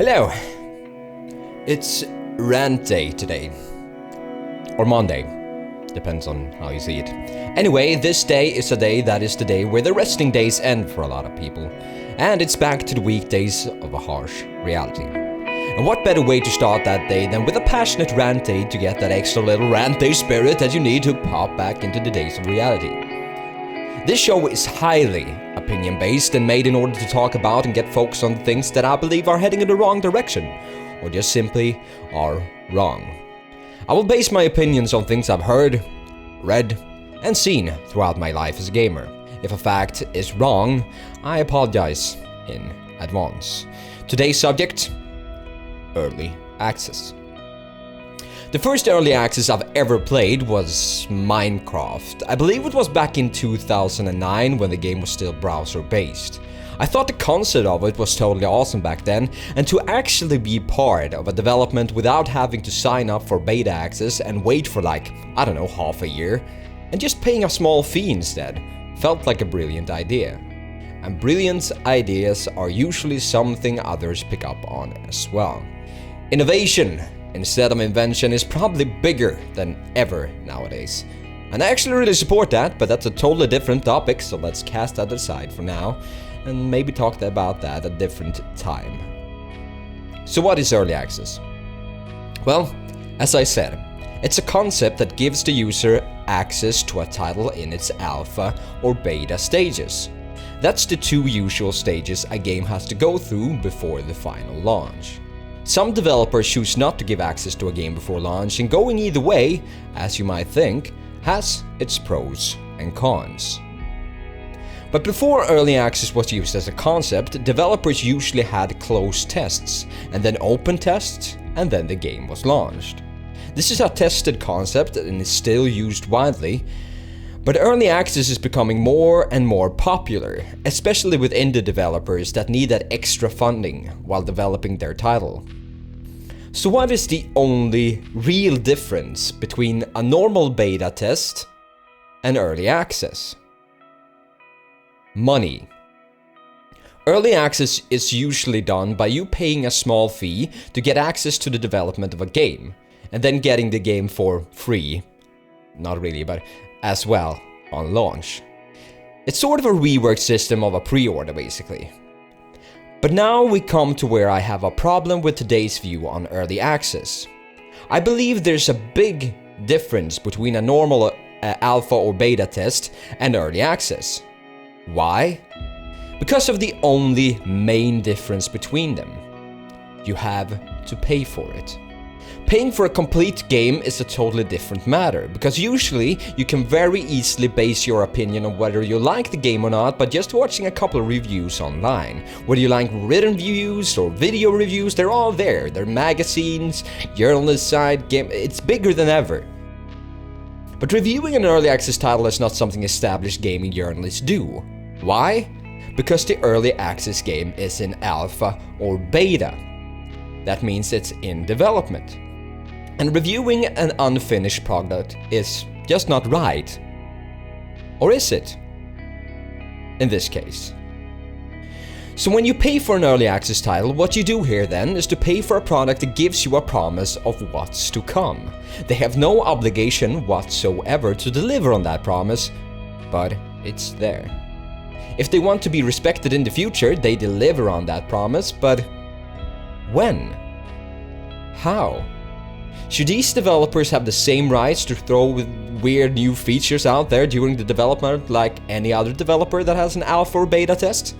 Hello. It's RantDay today. Or Monday. Depends on how you see it. Anyway, this day is a day that is the day where the resting days end for a lot of people. And it's back to the weekdays of a harsh reality. And what better way to start that day than with a passionate RantDay to get that extra little RantDay spirit that you need to pop back into the days of reality. This show is highly opinion-based and made in order to talk about and get focus on things that I believe are heading in the wrong direction, or just simply are wrong. I will base my opinions on things I've heard, read, and seen throughout my life as a gamer. If a fact is wrong, I apologize in advance. Today's subject: early access. The first early access I've ever played was Minecraft. I believe it was back in 2009 when the game was still browser-based. I thought the concept of it was totally awesome back then, and to actually be part of a development without having to sign up for beta access and wait for half a year, and just paying a small fee instead, felt like a brilliant idea. And brilliant ideas are usually something others pick up on as well. Innovation instead of invention is probably bigger than ever nowadays. And I actually really support that, but that's a totally different topic, so let's cast that aside for now and maybe talk about that at a different time. So what is early access? Well, as I said, it's a concept that gives the user access to a title in its alpha or beta stages. That's the two usual stages a game has to go through before the final launch. Some developers choose not to give access to a game before launch, and going either way, as you might think, has its pros and cons. But before early access was used as a concept, developers usually had closed tests, and then open tests, and then the game was launched. This is a tested concept and is still used widely, but early access is becoming more and more popular, especially with indie developers that need that extra funding while developing their title. So what is the only real difference between a normal beta test and early access? Money. Early access is usually done by you paying a small fee to get access to the development of a game, and then getting the game for free. Not really, but as well on launch. It's sort of a reworked system of a pre-order basically. But now we come to where I have a problem with today's view on early access. I believe there's a big difference between a normal alpha or beta test and early access. Why? Because of the only main difference between them. You have to pay for it. Paying for a complete game is a totally different matter, because usually you can very easily base your opinion on whether you like the game or not by just watching a couple of reviews online. Whether you like written reviews or video reviews, they're all there. They're magazines, journalist side, game, it's bigger than ever. But reviewing an early access title is not something established gaming journalists do. Why? Because the early access game is in alpha or beta. That means it's in development. And reviewing an unfinished product is just not right. Or is it? In this case. So when you pay for an early access title, what you do here then is to pay for a product that gives you a promise of what's to come. They have no obligation whatsoever to deliver on that promise, but it's there. If they want to be respected in the future, they deliver on that promise, but when? How? Should these developers have the same rights to throw weird new features out there during the development like any other developer that has an alpha or beta test?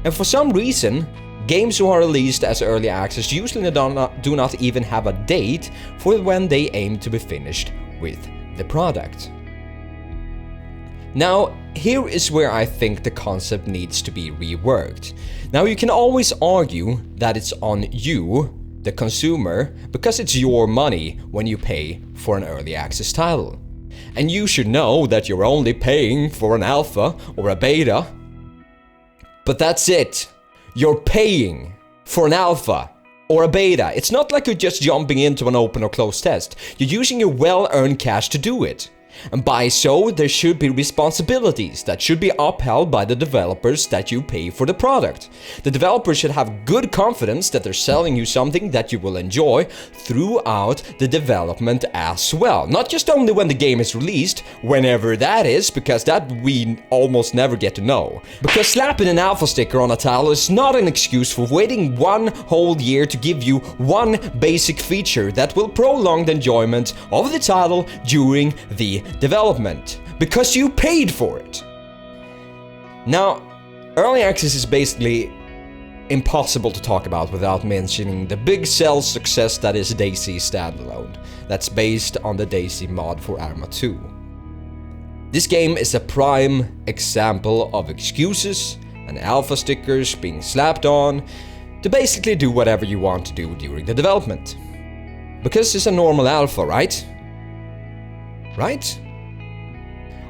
And for some reason, games who are released as early access usually do not even have a date for when they aim to be finished with the product. Now, here is where I think the concept needs to be reworked. Now, you can always argue that it's on you, the consumer, because it's your money when you pay for an early access title. And you should know that you're only paying for an alpha or a beta. But that's it. You're paying for an alpha or a beta. It's not like you're just jumping into an open or closed test. You're using your well-earned cash to do it. And by so, there should be responsibilities that should be upheld by the developers that you pay for the product. The developers should have good confidence that they're selling you something that you will enjoy throughout the development as well. Not just only when the game is released, whenever that is, because that we almost never get to know. Because slapping an alpha sticker on a title is not an excuse for waiting one whole year to give you one basic feature that will prolong the enjoyment of the title during the development, because you paid for it. Now, early access is basically impossible to talk about without mentioning the big sales success that is DayZ standalone, that's based on the DayZ mod for Arma 2. This game is a prime example of excuses and alpha stickers being slapped on to basically do whatever you want to do during the development. Because it's a normal alpha, right? Right?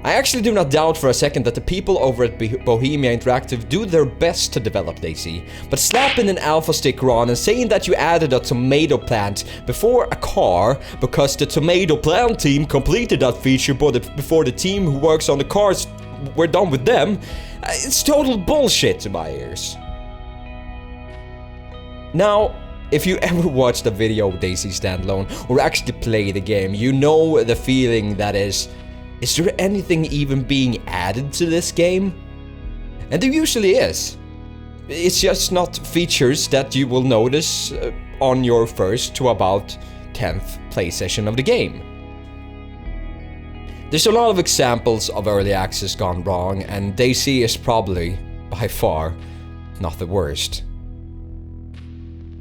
I actually do not doubt for a second that the people over at Bohemia Interactive do their best to develop DayZ, but slapping an alpha sticker on and saying that you added a tomato plant before a car because the tomato plant team completed that feature before the team who works on the cars were done with them, it's total bullshit to my ears. Now, if you ever watched a video of DayZ standalone or actually play the game, you know the feeling that is there anything even being added to this game? And there usually is. It's just not features that you will notice on your first to about 10th play session of the game. There's a lot of examples of early access gone wrong, and DayZ is probably, by far, not the worst.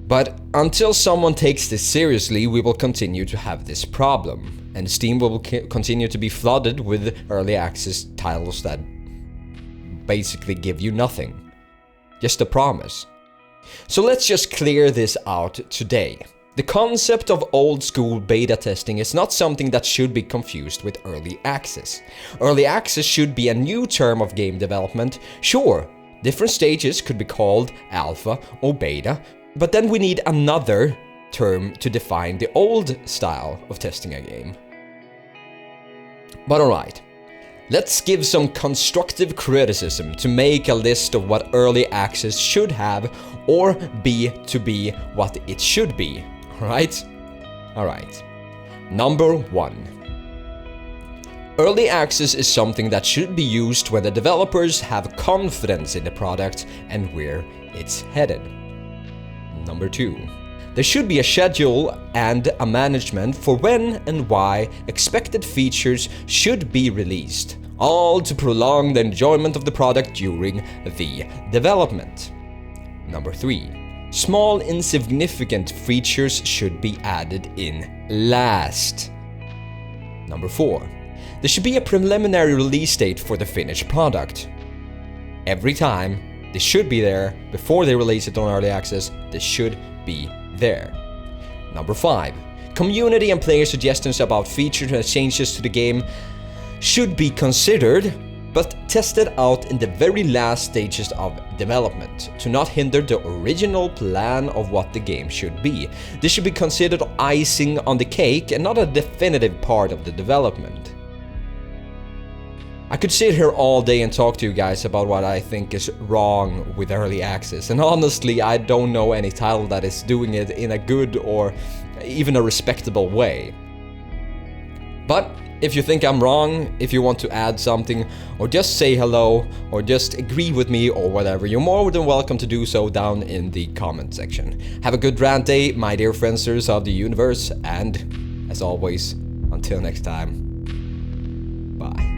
But until someone takes this seriously, we will continue to have this problem, and Steam will continue to be flooded with early access titles that basically give you nothing. Just a promise. So let's just clear this out today. The concept of old school beta testing is not something that should be confused with early access. Early access should be a new term of game development. Sure, different stages could be called alpha or beta, but then we need another term to define the old style of testing a game. But alright, let's give some constructive criticism to make a list of what early access should have or be to be what it should be, right? Alright, number 1. Early access is something that should be used when the developers have confidence in the product and where it's headed. Number 2. There should be a schedule and a management for when and why expected features should be released, all to prolong the enjoyment of the product during the development. Number 3. Small insignificant features should be added in last. Number 4. There should be a preliminary release date for the finished product. Every time, they should be there before they release it on early access. They should be there. Number 5. Community and player suggestions about features and changes to the game should be considered, but tested out in the very last stages of development to not hinder the original plan of what the game should be. This should be considered icing on the cake and not a definitive part of the development. I could sit here all day and talk to you guys about what I think is wrong with early access, and honestly, I don't know any title that is doing it in a good or even a respectable way. But if you think I'm wrong, if you want to add something, or just say hello, or just agree with me or whatever, you're more than welcome to do so down in the comment section. Have a good rant day, my dear friendsters of the universe, and as always, until next time, bye.